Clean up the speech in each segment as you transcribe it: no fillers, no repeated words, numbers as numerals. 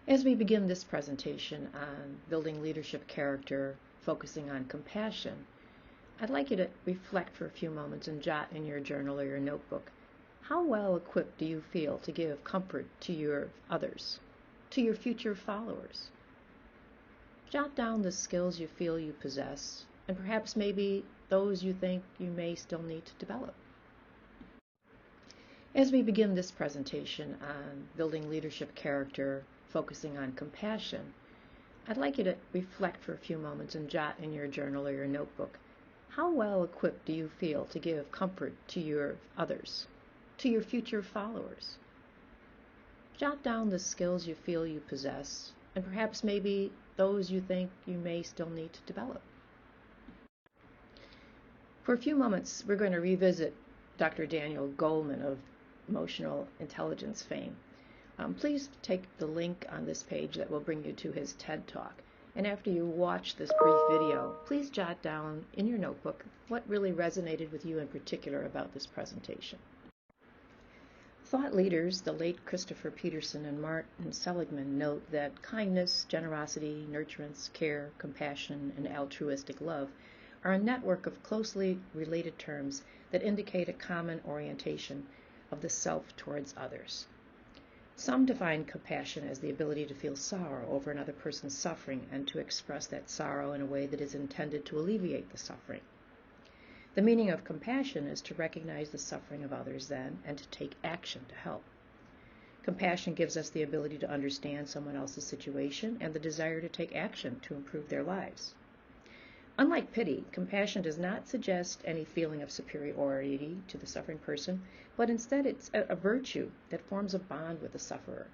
As we begin this presentation on building leadership character, focusing on compassion, I'd like you to reflect for a few moments and jot in your journal or your notebook, how well equipped do you feel to give comfort to your others, to your future followers? Jot down the skills you feel you possess, and perhaps maybe those you think you may still need to develop. As we begin this presentation on building leadership character, focusing on compassion, I'd like you to reflect for a few moments and jot in your journal or your notebook, how well equipped do you feel to give comfort to your others, to your future followers? Jot down the skills you feel you possess, and perhaps maybe those you think you may still need to develop. For a few moments, we're going to revisit Dr. Daniel Goleman of emotional intelligence fame. Please take the link on this page that will bring you to his TED Talk. And after you watch this brief video, please jot down in your notebook what really resonated with you in particular about this presentation. Thought leaders, the late Christopher Peterson and Martin Seligman, note that kindness, generosity, nurturance, care, compassion, and altruistic love are a network of closely related terms that indicate a common orientation of the self towards others. Some define compassion as the ability to feel sorrow over another person's suffering and to express that sorrow in a way that is intended to alleviate the suffering. The meaning of compassion is to recognize the suffering of others then and to take action to help. Compassion gives us the ability to understand someone else's situation and the desire to take action to improve their lives. Unlike pity, compassion does not suggest any feeling of superiority to the suffering person, but instead it's a virtue that forms a bond with the sufferer.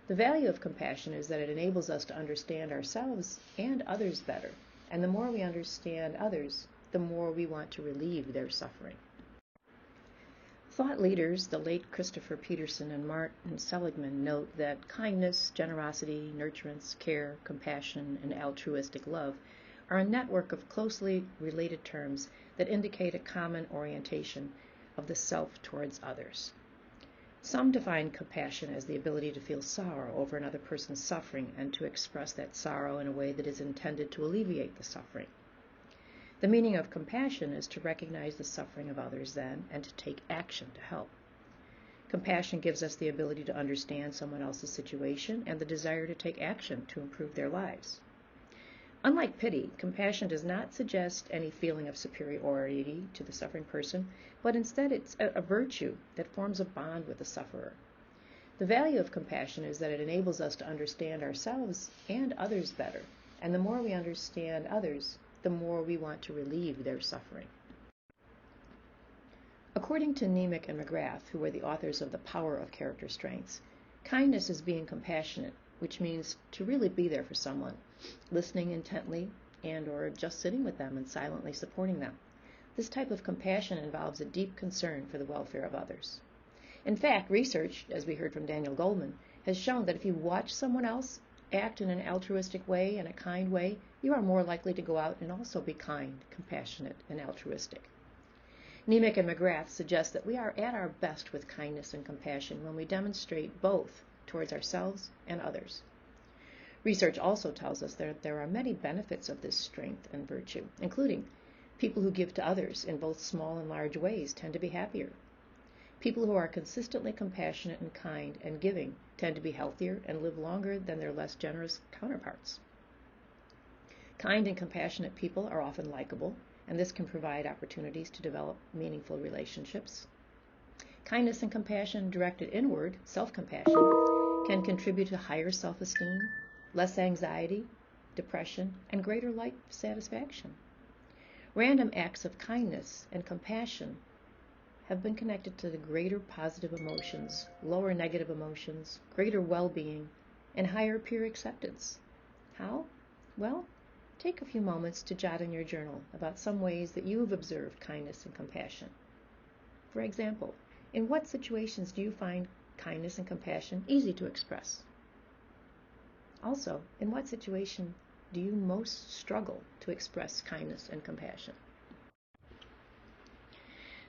The value of compassion is that it enables us to understand ourselves and others better, and the more we understand others, the more we want to relieve their suffering. Thought leaders, the late Christopher Peterson and Martin Seligman, note that kindness, generosity, nurturance, care, compassion, and altruistic love are a network of closely related terms that indicate a common orientation of the self towards others. Some define compassion as the ability to feel sorrow over another person's suffering and to express that sorrow in a way that is intended to alleviate the suffering. The meaning of compassion is to recognize the suffering of others then and to take action to help. Compassion gives us the ability to understand someone else's situation and the desire to take action to improve their lives. Unlike pity, compassion does not suggest any feeling of superiority to the suffering person, but instead it's a virtue that forms a bond with the sufferer. The value of compassion is that it enables us to understand ourselves and others better, and the more we understand others, the more we want to relieve their suffering. According to Nemec and McGrath, who are the authors of The Power of Character Strengths, kindness is being compassionate, which means to really be there for someone, listening intently and or just sitting with them and silently supporting them. This type of compassion involves a deep concern for the welfare of others. In fact, research, as we heard from Daniel Goleman, has shown that if you watch someone else act in an altruistic way, in a kind way, you are more likely to go out and also be kind, compassionate, and altruistic. Nemec and McGrath suggest that we are at our best with kindness and compassion when we demonstrate both towards ourselves and others. Research also tells us that there are many benefits of this strength and virtue, including people who give to others in both small and large ways tend to be happier. People who are consistently compassionate and kind and giving tend to be healthier and live longer than their less generous counterparts. Kind and compassionate people are often likable, and this can provide opportunities to develop meaningful relationships. Kindness and compassion directed inward, self-compassion, can contribute to higher self-esteem, less anxiety, depression, and greater life satisfaction. Random acts of kindness and compassion have been connected to the greater positive emotions, lower negative emotions, greater well-being, and higher peer acceptance. How? Well, take a few moments to jot in your journal about some ways that you've observed kindness and compassion. For example, in what situations do you find kindness and compassion easy to express? Also, in what situation do you most struggle to express kindness and compassion?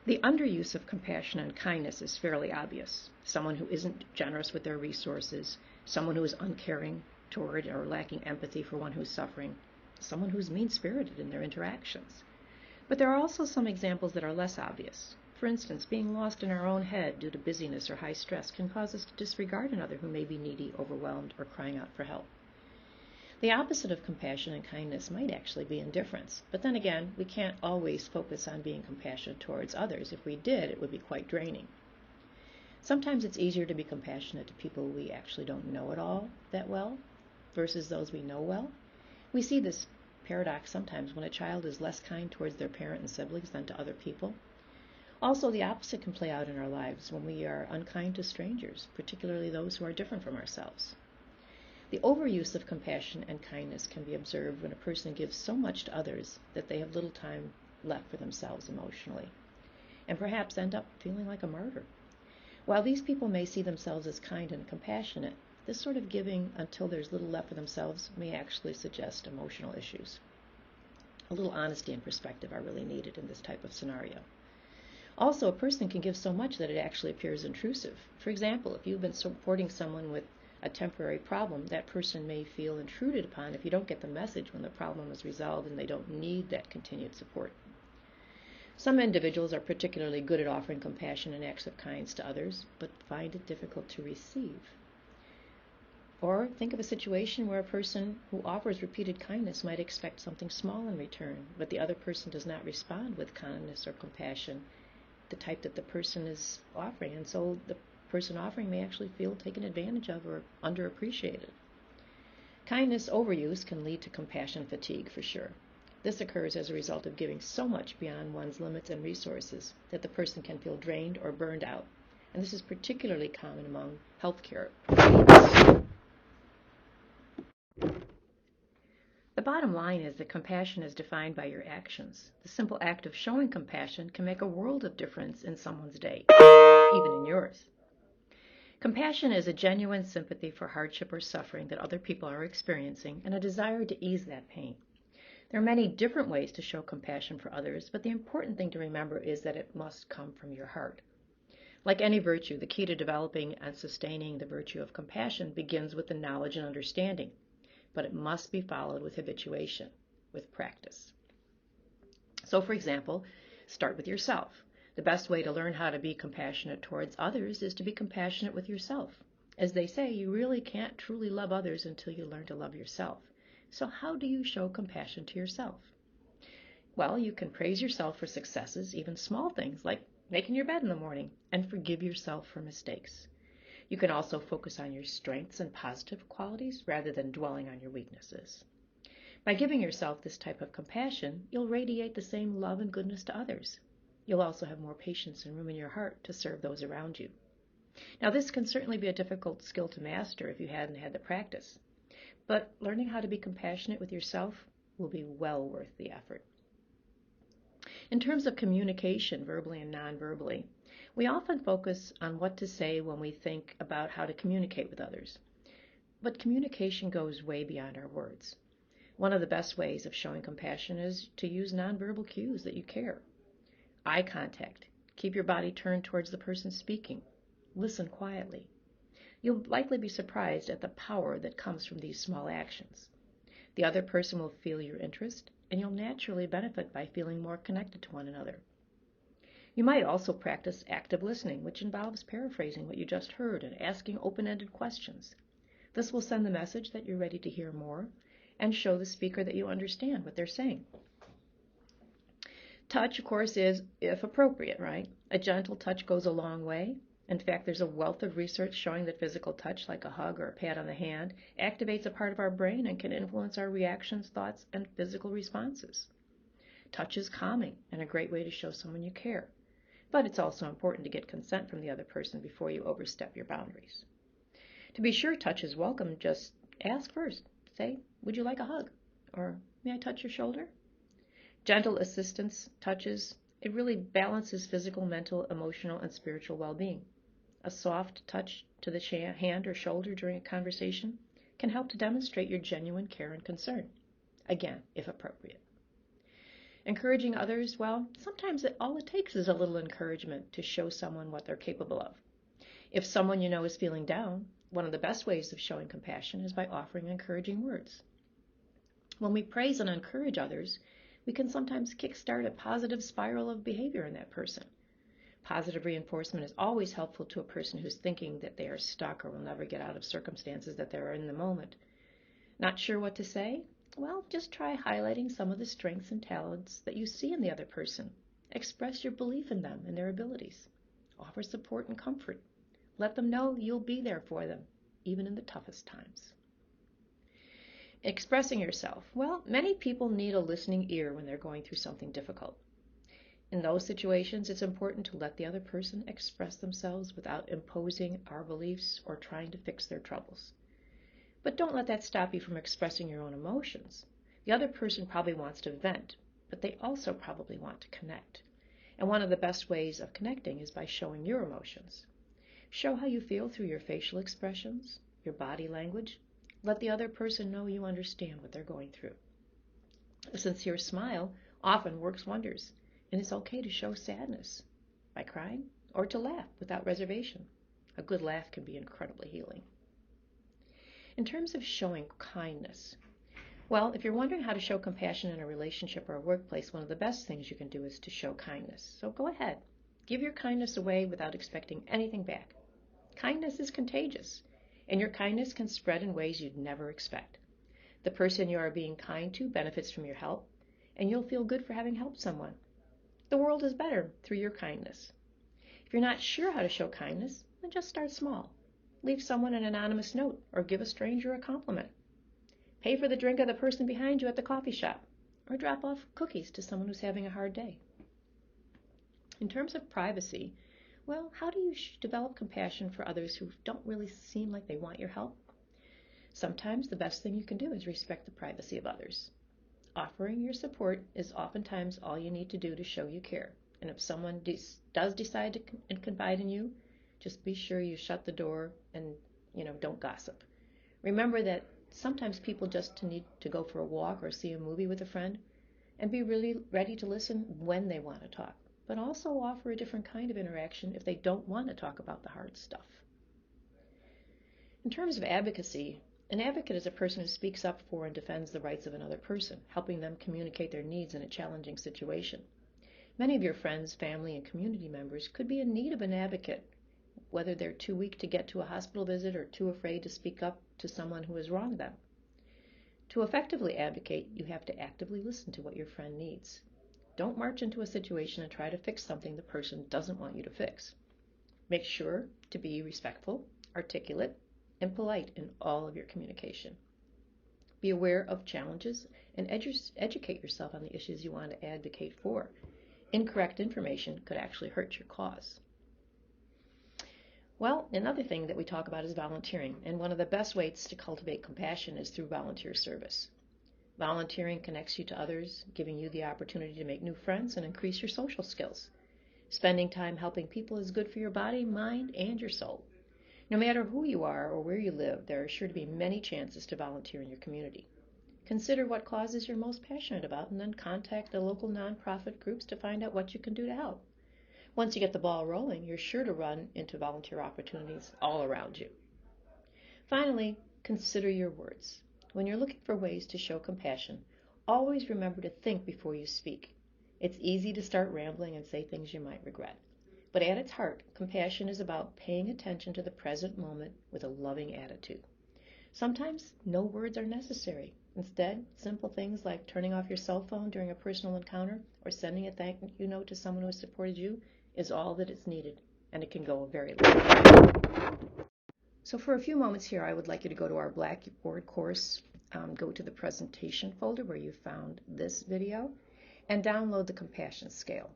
The underuse of compassion and kindness is fairly obvious. Someone who isn't generous with their resources, someone who is uncaring toward or lacking empathy for one who's suffering, someone who's mean-spirited in their interactions. But there are also some examples that are less obvious. For instance, being lost in our own head due to busyness or high stress can cause us to disregard another who may be needy, overwhelmed, or crying out for help. The opposite of compassion and kindness might actually be indifference. But then again, we can't always focus on being compassionate towards others. If we did, it would be quite draining. Sometimes it's easier to be compassionate to people we actually don't know at all that well versus those we know well. We see this paradox sometimes when a child is less kind towards their parent and siblings than to other people. Also, the opposite can play out in our lives when we are unkind to strangers, particularly those who are different from ourselves. The overuse of compassion and kindness can be observed when a person gives so much to others that they have little time left for themselves emotionally, and perhaps end up feeling like a martyr. While these people may see themselves as kind and compassionate, this sort of giving until there's little left for themselves may actually suggest emotional issues. A little honesty and perspective are really needed in this type of scenario. Also, a person can give so much that it actually appears intrusive. For example, if you've been supporting someone with a temporary problem, that person may feel intruded upon if you don't get the message when the problem is resolved and they don't need that continued support. Some individuals are particularly good at offering compassion and acts of kindness to others, but find it difficult to receive. Or think of a situation where a person who offers repeated kindness might expect something small in return, but the other person does not respond with kindness or compassion, the type that the person is offering, and so the person offering may actually feel taken advantage of or underappreciated. Kindness overuse can lead to compassion fatigue for sure. This occurs as a result of giving so much beyond one's limits and resources that the person can feel drained or burned out, and this is particularly common among healthcare professionals. The bottom line is that compassion is defined by your actions. The simple act of showing compassion can make a world of difference in someone's day, even in yours. Compassion is a genuine sympathy for hardship or suffering that other people are experiencing and a desire to ease that pain. There are many different ways to show compassion for others, but the important thing to remember is that it must come from your heart. Like any virtue, the key to developing and sustaining the virtue of compassion begins with the knowledge and understanding, but it must be followed with habituation, with practice. So, for example, start with yourself. The best way to learn how to be compassionate towards others is to be compassionate with yourself. As they say, you really can't truly love others until you learn to love yourself. So how do you show compassion to yourself? Well, you can praise yourself for successes, even small things like making your bed in the morning, and forgive yourself for mistakes. You can also focus on your strengths and positive qualities rather than dwelling on your weaknesses. By giving yourself this type of compassion, you'll radiate the same love and goodness to others. You'll also have more patience and room in your heart to serve those around you. Now, this can certainly be a difficult skill to master if you hadn't had the practice, but learning how to be compassionate with yourself will be well worth the effort. In terms of communication, verbally and non-verbally, we often focus on what to say when we think about how to communicate with others. But communication goes way beyond our words. One of the best ways of showing compassion is to use nonverbal cues that you care. Eye contact. Keep your body turned towards the person speaking. Listen quietly. You'll likely be surprised at the power that comes from these small actions. The other person will feel your interest, and you'll naturally benefit by feeling more connected to one another. You might also practice active listening, which involves paraphrasing what you just heard and asking open-ended questions. This will send the message that you're ready to hear more and show the speaker that you understand what they're saying. Touch, of course, is if appropriate, right? A gentle touch goes a long way. In fact, there's a wealth of research showing that physical touch, like a hug or a pat on the hand, activates a part of our brain and can influence our reactions, thoughts, and physical responses. Touch is calming and a great way to show someone you care. But it's also important to get consent from the other person before you overstep your boundaries. To be sure touch is welcome, just ask first. Say, would you like a hug? Or may I touch your shoulder? Gentle assistance touches, it really balances physical, mental, emotional, and spiritual well-being. A soft touch to the hand or shoulder during a conversation can help to demonstrate your genuine care and concern. Again, if appropriate. Encouraging others, well, sometimes all it takes is a little encouragement to show someone what they're capable of. If someone you know is feeling down, One of the best ways of showing compassion is by offering encouraging words. When we praise and encourage others, we can sometimes kickstart a positive spiral of behavior in that person. Positive reinforcement is always helpful to a person who's thinking that they are stuck or will never get out of circumstances that they're in the moment. Not sure what to say? Well, just try highlighting some of the strengths and talents that you see in the other person. Express your belief in them and their abilities. Offer support and comfort. Let them know you'll be there for them, even in the toughest times. Expressing yourself. Well, many people need a listening ear when they're going through something difficult. In those situations, it's important to let the other person express themselves without imposing our beliefs or trying to fix their troubles. But don't let that stop you from expressing your own emotions. The other person probably wants to vent, but they also probably want to connect. And one of the best ways of connecting is by showing your emotions. Show how you feel through your facial expressions, your body language. Let the other person know you understand what they're going through. A sincere smile often works wonders, and it's okay to show sadness by crying or to laugh without reservation. A good laugh can be incredibly healing. In terms of showing kindness, well, if you're wondering how to show compassion in a relationship or a workplace, one of the best things you can do is to show kindness. So go ahead. Give your kindness away without expecting anything back. Kindness is contagious, and your kindness can spread in ways you'd never expect. The person you are being kind to benefits from your help, and you'll feel good for having helped someone. The world is better through your kindness. If you're not sure how to show kindness, then just start small. Leave someone an anonymous note or give a stranger a compliment. Pay for the drink of the person behind you at the coffee shop, or drop off cookies to someone who's having a hard day. In terms of privacy, well, how do you develop compassion for others who don't really seem like they want your help? Sometimes the best thing you can do is respect the privacy of others. Offering your support is oftentimes all you need to do to show you care. And if someone does decide to confide in you, just be sure you shut the door and, don't gossip. Remember that sometimes people just need to go for a walk or see a movie with a friend, and be really ready to listen when they want to talk, but also offer a different kind of interaction if they don't want to talk about the hard stuff. In terms of advocacy, an advocate is a person who speaks up for and defends the rights of another person, helping them communicate their needs in a challenging situation. Many of your friends, family, and community members could be in need of an advocate, whether they're too weak to get to a hospital visit or too afraid to speak up to someone who has wronged them. To effectively advocate, you have to actively listen to what your friend needs. Don't march into a situation and try to fix something the person doesn't want you to fix. Make sure to be respectful, articulate, and polite in all of your communication. Be aware of challenges and educate yourself on the issues you want to advocate for. Incorrect information could actually hurt your cause. Well, another thing that we talk about is volunteering, and one of the best ways to cultivate compassion is through volunteer service. Volunteering connects you to others, giving you the opportunity to make new friends and increase your social skills. Spending time helping people is good for your body, mind, and your soul. No matter who you are or where you live, there are sure to be many chances to volunteer in your community. Consider what causes you're most passionate about and then contact the local nonprofit groups to find out what you can do to help. Once you get the ball rolling, you're sure to run into volunteer opportunities all around you. Finally, consider your words. When you're looking for ways to show compassion, always remember to think before you speak. It's easy to start rambling and say things you might regret. But at its heart, compassion is about paying attention to the present moment with a loving attitude. Sometimes no words are necessary. Instead, simple things like turning off your cell phone during a personal encounter or sending a thank you note to someone who has supported you is all that is needed, and it can go a very long way. So for a few moments here, I would like you to go to our Blackboard course, go to the presentation folder where you found this video, and download the compassion scale.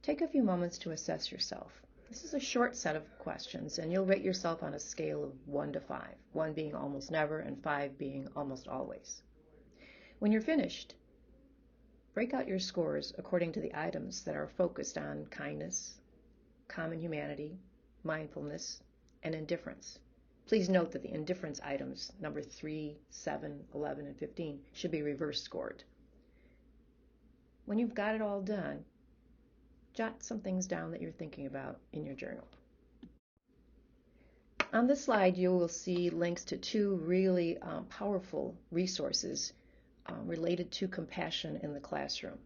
Take a few moments to assess yourself. This is a short set of questions, and you'll rate yourself on a scale of 1 to 5, 1 being almost never and 5 being almost always. When you're finished, break out your scores according to the items that are focused on kindness, common humanity, mindfulness, and indifference. Please note that the indifference items, number 3, 7, 11, and 15, should be reverse scored. When you've got it all done, jot some things down that you're thinking about in your journal. On this slide, you will see links to two really powerful resources related to compassion in the classroom.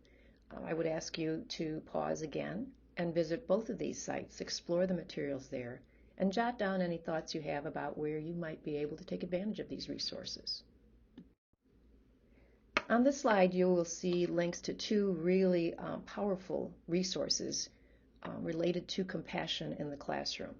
I would ask you to pause again and visit both of these sites, explore the materials there, and jot down any thoughts you have about where you might be able to take advantage of these resources. On this slide, you will see links to two really powerful resources related to compassion in the classroom.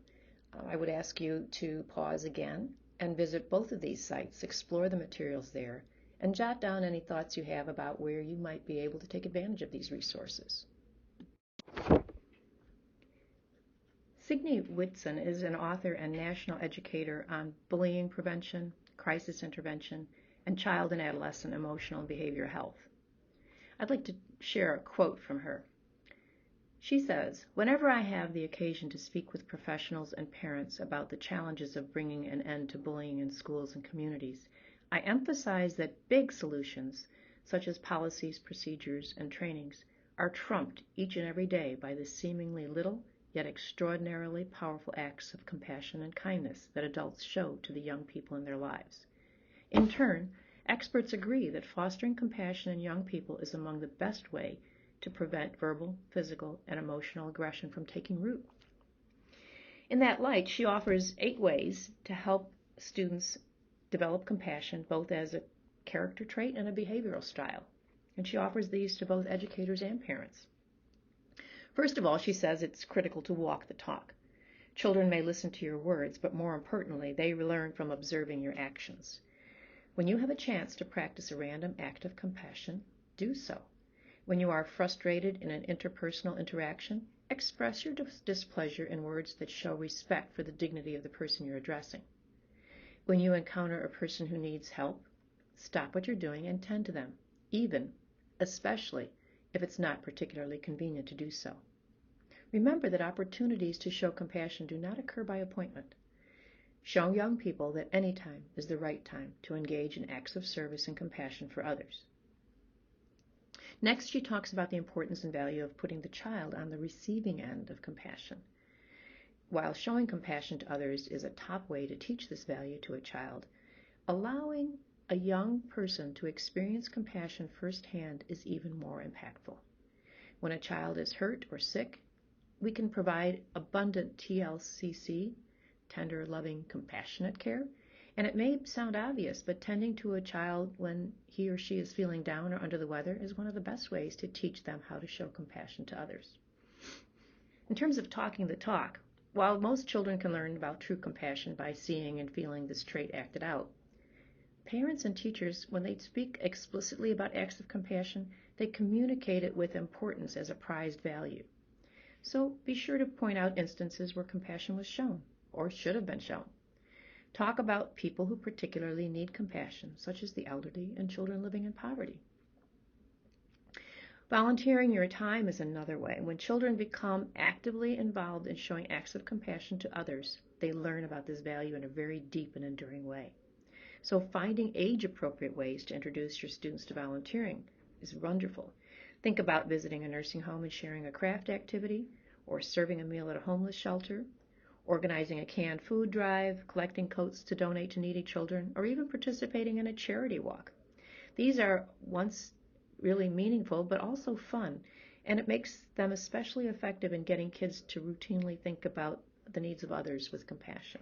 I would ask you to pause again and visit both of these sites, explore the materials there, and jot down any thoughts you have about where you might be able to take advantage of these resources. Signe Whitson is an author and national educator on bullying prevention, crisis intervention, and child and adolescent emotional and behavioral health. I'd like to share a quote from her. She says, "Whenever I have the occasion to speak with professionals and parents about the challenges of bringing an end to bullying in schools and communities, I emphasize that big solutions, such as policies, procedures, and trainings, are trumped each and every day by the seemingly little yet extraordinarily powerful acts of compassion and kindness that adults show to the young people in their lives. In turn, experts agree that fostering compassion in young people is among the best way to prevent verbal, physical, and emotional aggression from taking root." In that light, she offers 8 ways to help students develop compassion, both as a character trait and a behavioral style. And she offers these to both educators and parents. First of all, she says it's critical to walk the talk. Children may listen to your words, but more importantly, they learn from observing your actions. When you have a chance to practice a random act of compassion, do so. When you are frustrated in an interpersonal interaction, express your displeasure in words that show respect for the dignity of the person you're addressing. When you encounter a person who needs help, stop what you're doing and tend to them, especially if it's not particularly convenient to do so. Remember that opportunities to show compassion do not occur by appointment. Show young people that any time is the right time to engage in acts of service and compassion for others. Next, she talks about the importance and value of putting the child on the receiving end of compassion. While showing compassion to others is a top way to teach this value to a child, allowing a young person to experience compassion firsthand is even more impactful. When a child is hurt or sick, we can provide abundant TLCC, tender, loving, compassionate care. And it may sound obvious, but tending to a child when he or she is feeling down or under the weather is one of the best ways to teach them how to show compassion to others. In terms of talking the talk, while most children can learn about true compassion by seeing and feeling this trait acted out, parents and teachers, when they speak explicitly about acts of compassion, they communicate it with importance as a prized value. So be sure to point out instances where compassion was shown or should have been shown. Talk about people who particularly need compassion, such as the elderly and children living in poverty. Volunteering your time is another way. When children become actively involved in showing acts of compassion to others, they learn about this value in a very deep and enduring way. So finding age-appropriate ways to introduce your students to volunteering is wonderful. Think about visiting a nursing home and sharing a craft activity, or serving a meal at a homeless shelter, organizing a canned food drive, collecting coats to donate to needy children, or even participating in a charity walk. These are once really meaningful, but also fun, and it makes them especially effective in getting kids to routinely think about the needs of others with compassion.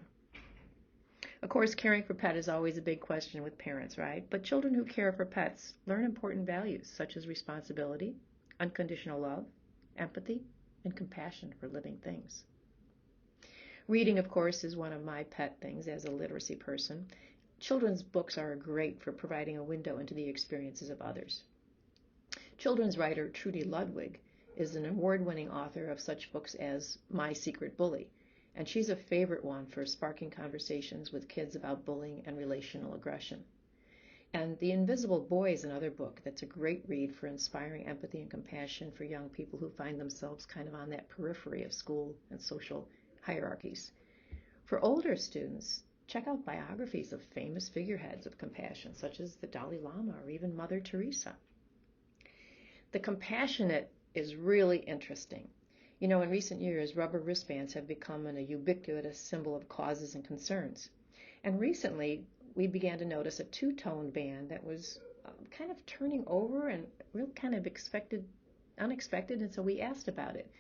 Of course, caring for pets is always a big question with parents, right? But children who care for pets learn important values such as responsibility, unconditional love, empathy, and compassion for living things. Reading, of course, is one of my pet things as a literacy person. Children's books are great for providing a window into the experiences of others. Children's writer Trudy Ludwig is an award-winning author of such books as My Secret Bully, and she's a favorite one for sparking conversations with kids about bullying and relational aggression. And The Invisible Boy is another book that's a great read for inspiring empathy and compassion for young people who find themselves kind of on that periphery of school and social hierarchies. For older students, check out biographies of famous figureheads of compassion, such as the Dalai Lama or even Mother Teresa. The compassionate is really interesting. You know, in recent years, rubber wristbands have become a ubiquitous symbol of causes and concerns. And recently, we began to notice a two-tone band that was kind of turning over and real kind of unexpected, and so we asked about it.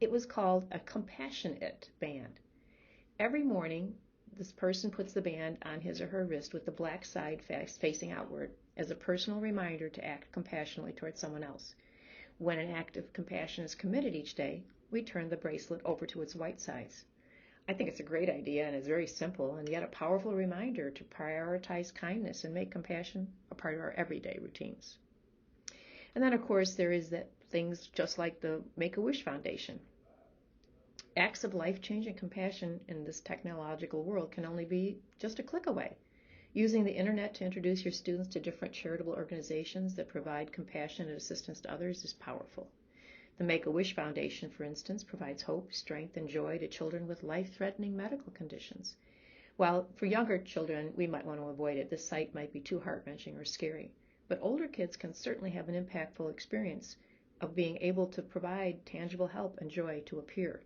It was called a compassionate band. Every morning, this person puts the band on his or her wrist with the black side facing outward as a personal reminder to act compassionately towards someone else. When an act of compassion is committed each day, we turn the bracelet over to its white sides. I think it's a great idea, and it's very simple and yet a powerful reminder to prioritize kindness and make compassion a part of our everyday routines. And then, of course, there is that things just like the Make-A-Wish Foundation. Acts of life-changing compassion in this technological world can only be just a click away. Using the internet to introduce your students to different charitable organizations that provide compassion and assistance to others is powerful. The Make-A-Wish Foundation, for instance, provides hope, strength, and joy to children with life-threatening medical conditions. While for younger children, we might want to avoid it. This sight might be too heart-wrenching or scary. But older kids can certainly have an impactful experience of being able to provide tangible help and joy to a peer.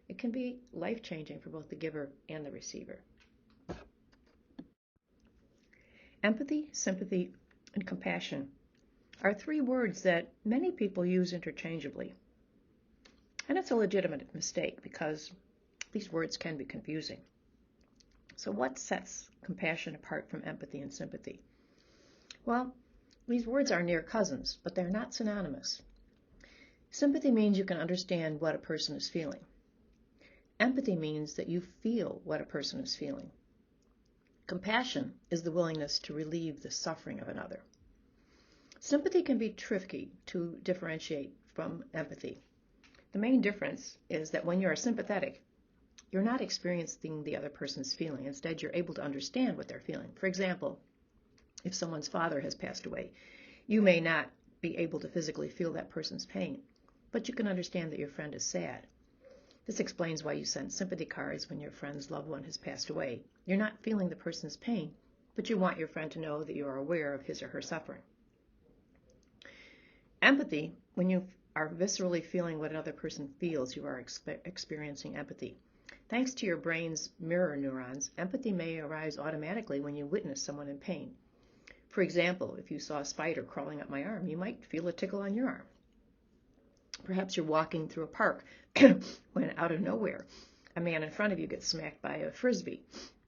It can be life-changing for both the giver and the receiver. Empathy, sympathy, and compassion are three words that many people use interchangeably. And it's a legitimate mistake because these words can be confusing. So what sets compassion apart from empathy and sympathy? Well, these words are near cousins, but they're not synonymous. Sympathy means you can understand what a person is feeling. Empathy means that you feel what a person is feeling. Compassion is the willingness to relieve the suffering of another. Sympathy can be tricky to differentiate from empathy. The main difference is that when you are sympathetic, you're not experiencing the other person's feeling. Instead, you're able to understand what they're feeling. For example, if someone's father has passed away, you may not be able to physically feel that person's pain, but you can understand that your friend is sad. This explains why you send sympathy cards when your friend's loved one has passed away. You're not feeling the person's pain, but you want your friend to know that you are aware of his or her suffering. Empathy, when you are viscerally feeling what another person feels, you are experiencing empathy. Thanks to your brain's mirror neurons, empathy may arise automatically when you witness someone in pain. For example, if you saw a spider crawling up my arm, you might feel a tickle on your arm. Perhaps you're walking through a park when out of nowhere, a man in front of you gets smacked by a frisbee.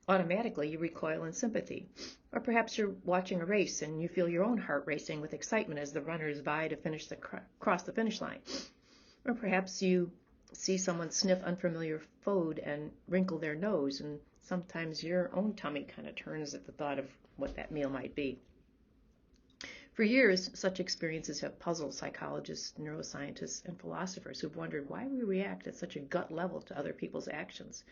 Automatically, you recoil in sympathy. Or perhaps you're watching a race and you feel your own heart racing with excitement as the runners vie to cross the finish line. Or perhaps you see someone sniff unfamiliar food and wrinkle their nose, and sometimes your own tummy kind of turns at the thought of what that meal might be. For years, such experiences have puzzled psychologists, neuroscientists, and philosophers who've wondered why we react at such a gut level to other people's actions.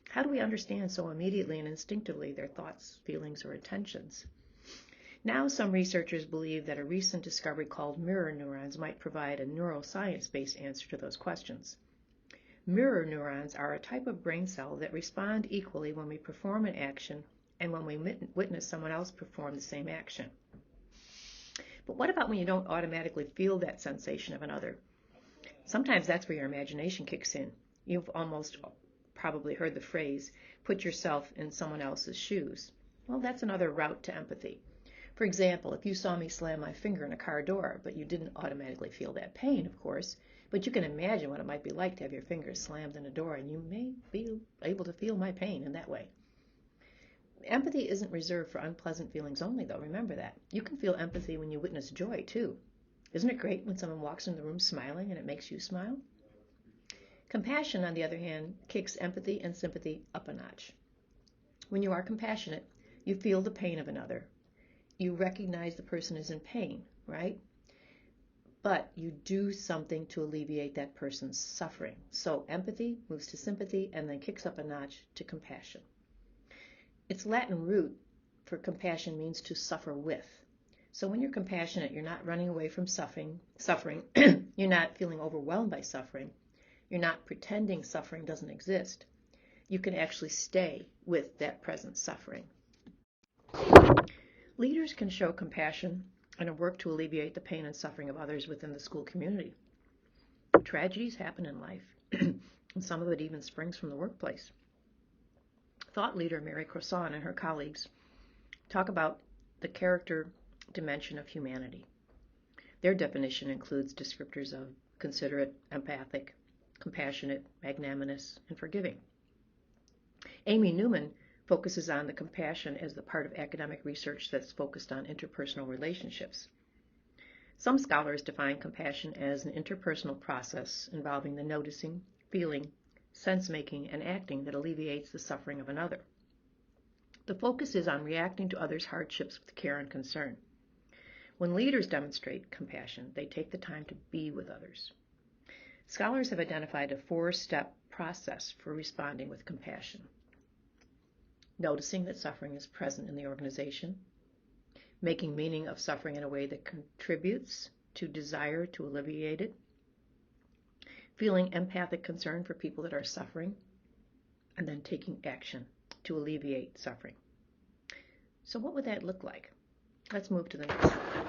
How do we understand so immediately and instinctively their thoughts, feelings, or intentions? Now, some researchers believe that a recent discovery called mirror neurons might provide a neuroscience-based answer to those questions. Mirror neurons are a type of brain cell that respond equally when we perform an action and when we witness someone else perform the same action. But what about when you don't automatically feel that sensation of another? Sometimes that's where your imagination kicks in. You've almost probably heard the phrase, put yourself in someone else's shoes. Well, that's another route to empathy. For example, if you saw me slam my finger in a car door, but you didn't automatically feel that pain, of course, but you can imagine what it might be like to have your finger slammed in a door, and you may be able to feel my pain in that way. Empathy isn't reserved for unpleasant feelings only, though. Remember that. You can feel empathy when you witness joy, too. Isn't it great when someone walks in the room smiling and it makes you smile? Compassion, on the other hand, kicks empathy and sympathy up a notch. When you are compassionate, you feel the pain of another. You recognize the person is in pain, right? But you do something to alleviate that person's suffering. So empathy moves to sympathy and then kicks up a notch to compassion. Its Latin root for compassion means to suffer with. So when you're compassionate, you're not running away from suffering. You're not feeling overwhelmed by suffering. You're not pretending suffering doesn't exist. You can actually stay with that present suffering. Leaders can show compassion and work to alleviate the pain and suffering of others within the school community. Tragedies happen in life. And some of it even springs from the workplace. Thought leader Mary Croissant and her colleagues talk about the character dimension of humanity. Their definition includes descriptors of considerate, empathic, compassionate, magnanimous, and forgiving. Amy Newman focuses on the compassion as the part of academic research that's focused on interpersonal relationships. Some scholars define compassion as an interpersonal process involving the noticing, feeling, sense-making, and acting that alleviates the suffering of another. The focus is on reacting to others' hardships with care and concern. When leaders demonstrate compassion, they take the time to be with others. Scholars have identified a 4-step process for responding with compassion. Noticing that suffering is present in the organization, making meaning of suffering in a way that contributes to desire to alleviate it, feeling empathic concern for people that are suffering, and then taking action to alleviate suffering. So what would that look like? Let's move to the next slide.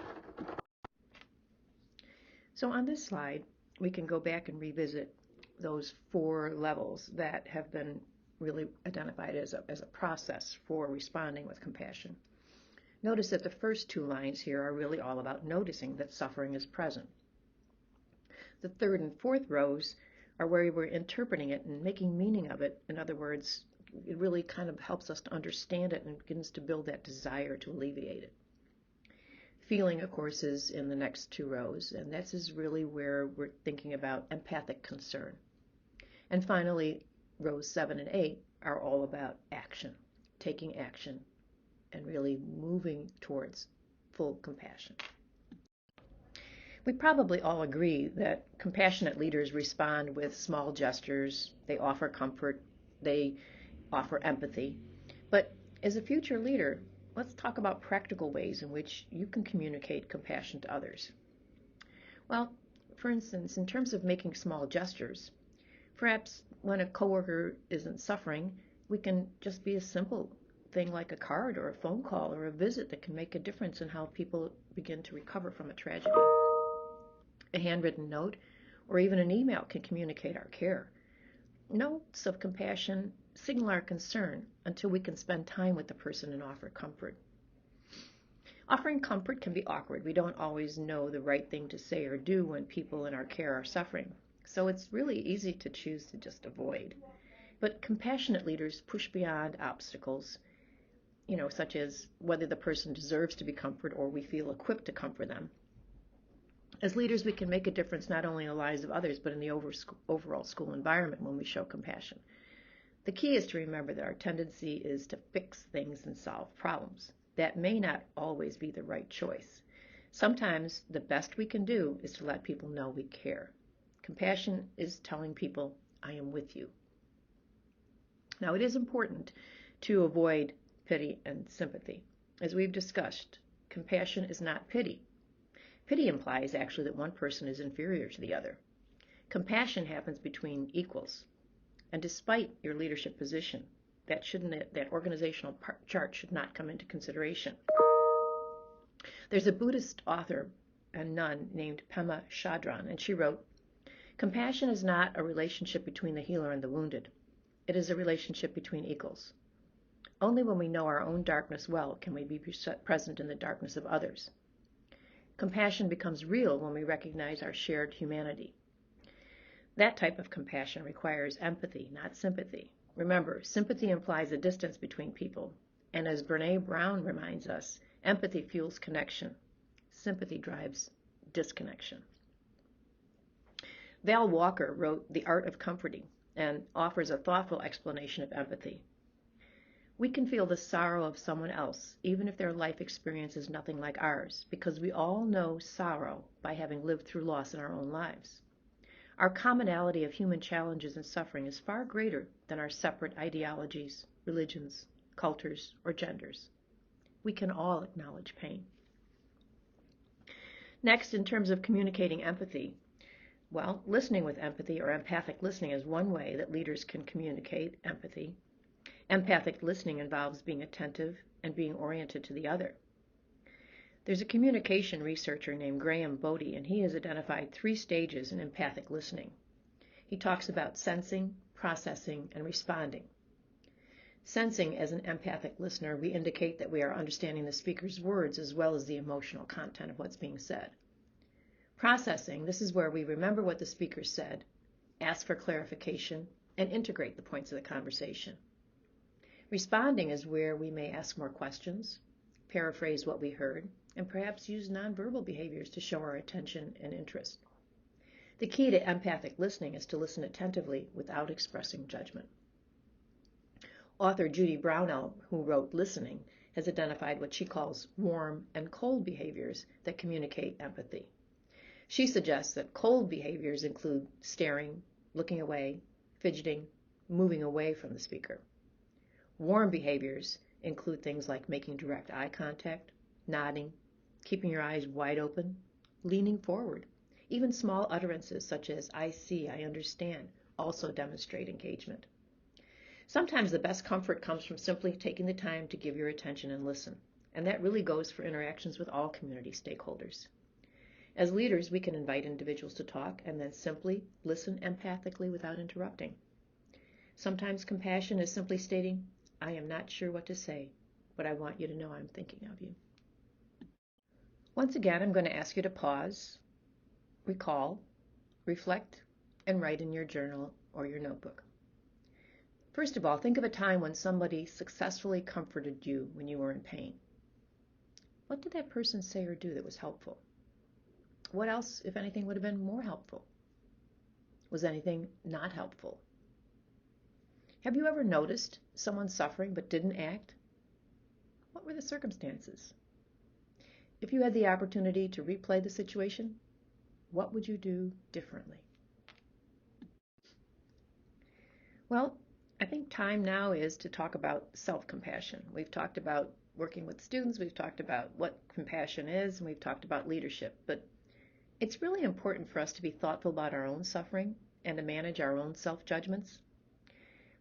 So on this slide, we can go back and revisit those 4 levels that have been really identified as a process for responding with compassion. Notice that the first 2 lines here are really all about noticing that suffering is present. The 3rd and 4th rows are where we're interpreting it and making meaning of it. In other words, it really kind of helps us to understand it and begins to build that desire to alleviate it. Feeling, of course, is in the next 2 rows, and this is really where we're thinking about empathic concern. And finally, rows 7 and 8 are all about action, taking action, and really moving towards full compassion. We probably all agree that compassionate leaders respond with small gestures, they offer comfort, they offer empathy. But as a future leader, let's talk about practical ways in which you can communicate compassion to others. Well, for instance, in terms of making small gestures, perhaps when a coworker isn't suffering, we can just be a simple thing like a card or a phone call or a visit that can make a difference in how people begin to recover from a tragedy. A handwritten note or even an email can communicate our care. Notes of compassion signal our concern until we can spend time with the person and offer comfort. Offering comfort can be awkward. We don't always know the right thing to say or do when people in our care are suffering. So it's really easy to choose to just avoid. But compassionate leaders push beyond obstacles, such as whether the person deserves to be comforted or we feel equipped to comfort them. As leaders, we can make a difference not only in the lives of others, but in the overall school environment when we show compassion. The key is to remember that our tendency is to fix things and solve problems. That may not always be the right choice. Sometimes the best we can do is to let people know we care. Compassion is telling people, I am with you. Now, it is important to avoid pity and sympathy. As we've discussed, compassion is not pity. Pity implies actually that one person is inferior to the other. Compassion happens between equals. And despite your leadership position, that organizational chart should not come into consideration. There's a Buddhist author and nun named Pema Chodron, and she wrote, "Compassion is not a relationship between the healer and the wounded. It is a relationship between equals. Only when we know our own darkness well can we be present in the darkness of others. Compassion becomes real when we recognize our shared humanity. That type of compassion requires empathy, not sympathy. Remember, sympathy implies a distance between people, and as Brené Brown reminds us, empathy fuels connection. Sympathy drives disconnection." Val Walker wrote The Art of Comforting and offers a thoughtful explanation of empathy. We can feel the sorrow of someone else, even if their life experience is nothing like ours, because we all know sorrow by having lived through loss in our own lives. Our commonality of human challenges and suffering is far greater than our separate ideologies, religions, cultures, or genders. We can all acknowledge pain. Next, in terms of communicating empathy, well, listening with empathy or empathic listening is one way that leaders can communicate empathy. Empathic listening involves being attentive and being oriented to the other. There's a communication researcher named Graham Bodie, and he has identified 3 stages in empathic listening. He talks about sensing, processing, and responding. Sensing, as an empathic listener, we indicate that we are understanding the speaker's words as well as the emotional content of what's being said. Processing, this is where we remember what the speaker said, ask for clarification, and integrate the points of the conversation. Responding is where we may ask more questions, paraphrase what we heard, and perhaps use nonverbal behaviors to show our attention and interest. The key to empathic listening is to listen attentively without expressing judgment. Author Judy Brownell, who wrote Listening, has identified what she calls warm and cold behaviors that communicate empathy. She suggests that cold behaviors include staring, looking away, fidgeting, moving away from the speaker. Warm behaviors include things like making direct eye contact, nodding, keeping your eyes wide open, leaning forward. Even small utterances such as "I see," "I understand" also demonstrate engagement. Sometimes the best comfort comes from simply taking the time to give your attention and listen, and that really goes for interactions with all community stakeholders. As leaders, we can invite individuals to talk and then simply listen empathically without interrupting. Sometimes compassion is simply stating, "I am not sure what to say, but I want you to know I'm thinking of you." Once again, I'm going to ask you to pause, recall, reflect, and write in your journal or your notebook. First of all, think of a time when somebody successfully comforted you when you were in pain. What did that person say or do that was helpful? What else, if anything, would have been more helpful? Was anything not helpful? Have you ever noticed someone suffering but didn't act? What were the circumstances? If you had the opportunity to replay the situation, what would you do differently? Well, I think time now is to talk about self-compassion. We've talked about working with students, we've talked about what compassion is, and we've talked about leadership. But it's really important for us to be thoughtful about our own suffering and to manage our own self-judgments.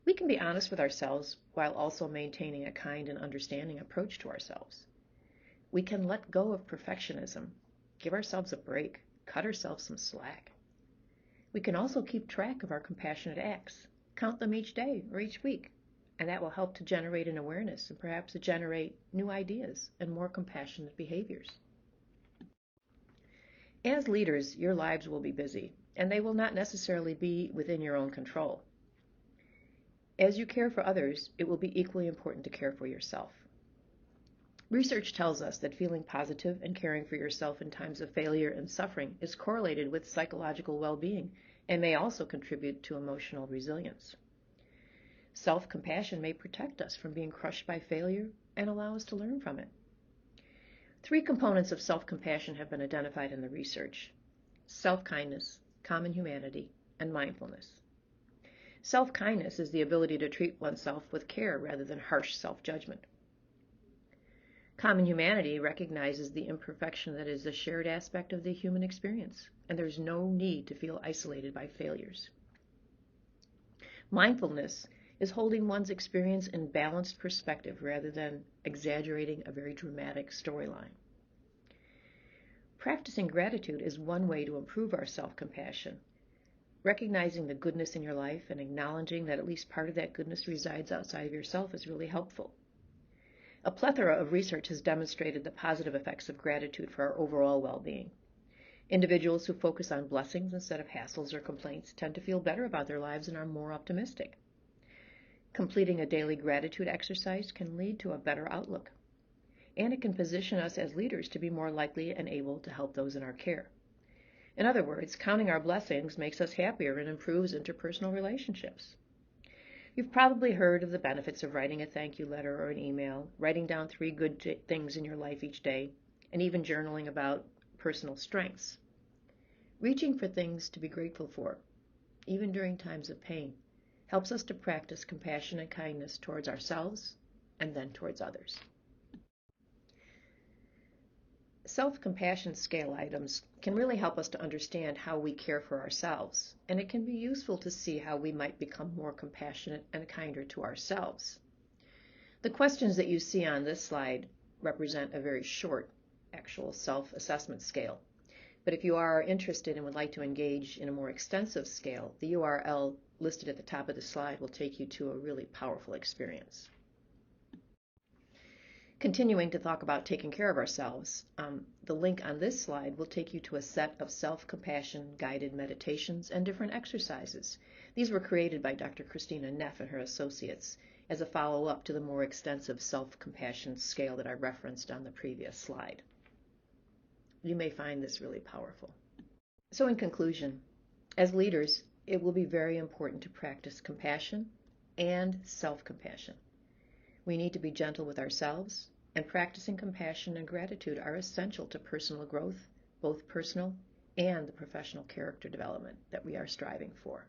We can be honest with ourselves while also maintaining a kind and understanding approach to ourselves. We can let go of perfectionism, give ourselves a break, cut ourselves some slack. We can also keep track of our compassionate acts. Count them each day or each week, and that will help to generate an awareness and perhaps to generate new ideas and more compassionate behaviors. As leaders, your lives will be busy, and they will not necessarily be within your own control. As you care for others, it will be equally important to care for yourself. Research tells us that feeling positive and caring for yourself in times of failure and suffering is correlated with psychological well-being and may also contribute to emotional resilience. Self-compassion may protect us from being crushed by failure and allow us to learn from it. 3 components of self-compassion have been identified in the research: self-kindness, common humanity, and mindfulness. Self-kindness is the ability to treat oneself with care rather than harsh self-judgment. Common humanity recognizes the imperfection that is a shared aspect of the human experience, and there's no need to feel isolated by failures. Mindfulness is holding one's experience in balanced perspective rather than exaggerating a very dramatic storyline. Practicing gratitude is one way to improve our self-compassion. Recognizing the goodness in your life and acknowledging that at least part of that goodness resides outside of yourself is really helpful. A plethora of research has demonstrated the positive effects of gratitude for our overall well-being. Individuals who focus on blessings instead of hassles or complaints tend to feel better about their lives and are more optimistic. Completing a daily gratitude exercise can lead to a better outlook, and it can position us as leaders to be more likely and able to help those in our care. In other words, counting our blessings makes us happier and improves interpersonal relationships. You've probably heard of the benefits of writing a thank you letter or an email, writing down 3 good things in your life each day, and even journaling about personal strengths. Reaching for things to be grateful for, even during times of pain, helps us to practice compassion and kindness towards ourselves and then towards others. Self-compassion scale items can really help us to understand how we care for ourselves, and it can be useful to see how we might become more compassionate and kinder to ourselves. The questions that you see on this slide represent a very short actual self-assessment scale. But if you are interested and would like to engage in a more extensive scale, the URL listed at the top of the slide will take you to a really powerful experience. Continuing to talk about taking care of ourselves, the link on this slide will take you to a set of self-compassion guided meditations and different exercises. These were created by Dr. Christina Neff and her associates as a follow-up to the more extensive self-compassion scale that I referenced on the previous slide. You may find this really powerful. So in conclusion, as leaders, it will be very important to practice compassion and self-compassion. We need to be gentle with ourselves, and practicing compassion and gratitude are essential to personal growth, both personal and the professional character development that we are striving for.